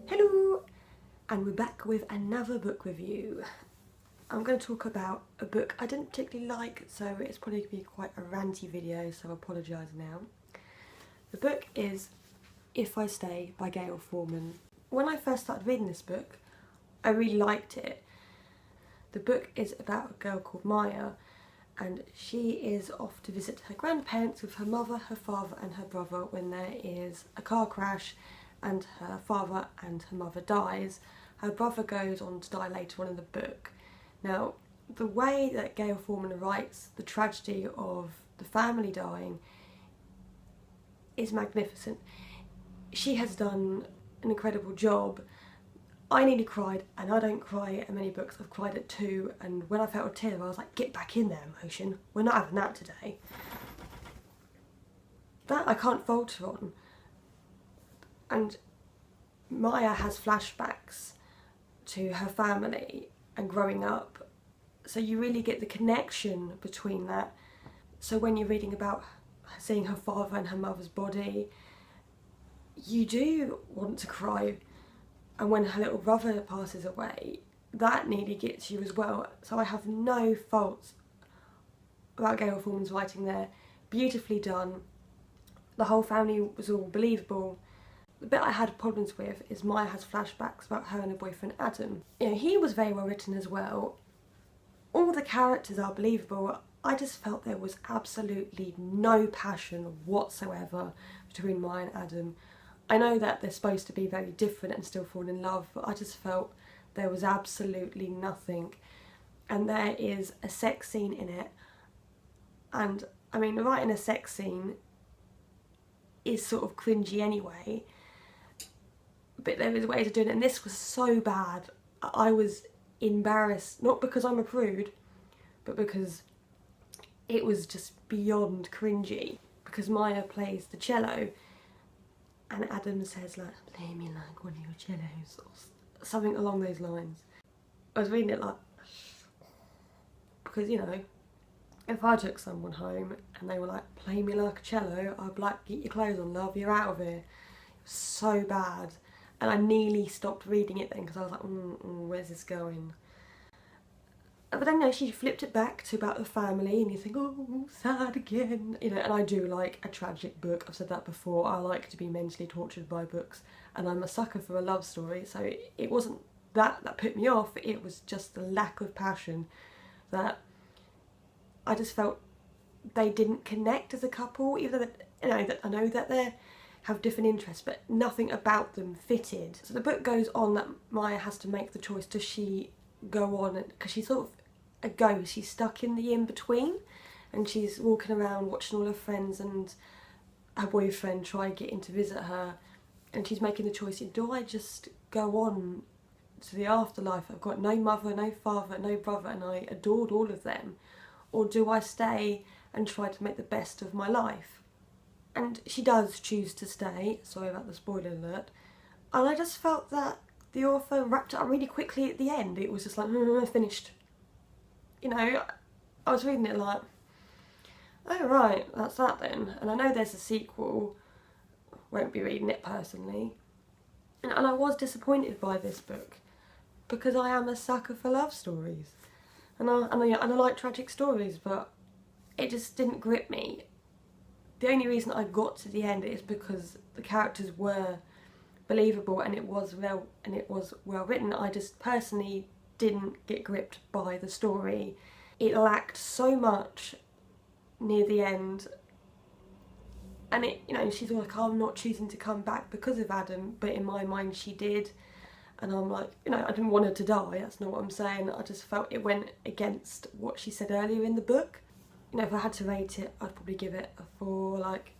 Hello, and we're back with another book review. I'm going to talk about a book I didn't particularly like, so it's probably going to be quite a ranty video, so I apologise now. The book is If I Stay by Gayle Forman. When I first started reading this book, I really liked it. The book is about a girl called Maya, and she is off to visit her grandparents with her mother, her father and her brother when there is a car crash and her father and her mother dies. Her brother goes on to die later on in the book. Now, the way that Gayle Forman writes the tragedy of the family dying is magnificent. She has done an incredible job. I nearly cried, and I don't cry at many books. I've cried at 2, and when I felt a tear I was like, get back in there, emotion. We're not having that today. That I can't falter on. And Maya has flashbacks to her family and growing up, so you really get the connection between that. So when you're reading about seeing her father and her mother's body, you do want to cry. And when her little brother passes away, that nearly gets you as well. So I have no faults about Gayle Forman's writing there. Beautifully done. The whole family was all believable. The bit I had problems with is Maya has flashbacks about her and her boyfriend Adam. You know, he was very well written as well. All the characters are believable. I just felt there was absolutely no passion whatsoever between Maya and Adam. I know that they're supposed to be very different and still fall in love, but I just felt there was absolutely nothing. And there is a sex scene in it. And I mean, writing a sex scene is sort of cringy anyway, but there is ways of doing it, and this was so bad. I was embarrassed, not because I'm a prude, but because it was just beyond cringy. Because Maya plays the cello, and Adam says like, play me like one of your cellos, or something along those lines. I was reading it like, because you know, if I took someone home and they were like, play me like a cello, I'd be like, get your clothes on, love, you're out of here. It was so bad. And I nearly stopped reading it then because I was like, where's this going? But then, you know, she flipped it back to about the family, and you think, oh, sad again. You know, and I do like a tragic book. I've said that before. I like to be mentally tortured by books, and I'm a sucker for a love story. So it wasn't that put me off. It was just the lack of passion that I just felt they didn't connect as a couple. Even though, you know, that I know that they have different interests, but nothing about them fitted. So the book goes on that Maya has to make the choice. Does she go on, because she's sort of a ghost, she's stuck in the in-between, and she's walking around watching all her friends and her boyfriend try and get in to visit her, and she's making the choice, do I just go on to the afterlife? I've got no mother, no father, no brother, and I adored all of them, or do I stay and try to make the best of my life? And she does choose to stay, sorry about the spoiler alert, and I just felt that the author wrapped it up really quickly at the end. It was just like, finished. You know, I was reading it like, oh right, that's that then. And I know there's a sequel, won't be reading it personally. And I was disappointed by this book, because I am a sucker for love stories. And I like tragic stories, but it just didn't grip me. The only reason I got to the end is because the characters were believable and it was well written. I just personally didn't get gripped by the story. It lacked so much near the end, and it, you know, she's like, I'm not choosing to come back because of Adam, but in my mind she did, and I'm like, you know, I didn't want her to die, that's not what I'm saying. I just felt it went against what she said earlier in the book. You know, if I had to rate it, I'd probably give it a 4. Like,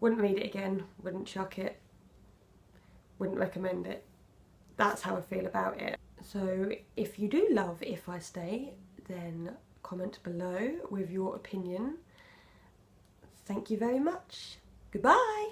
wouldn't read it again, wouldn't chuck it, wouldn't recommend it. That's how I feel about it. So if you do love If I Stay, then comment below with your opinion. Thank you very much. Goodbye.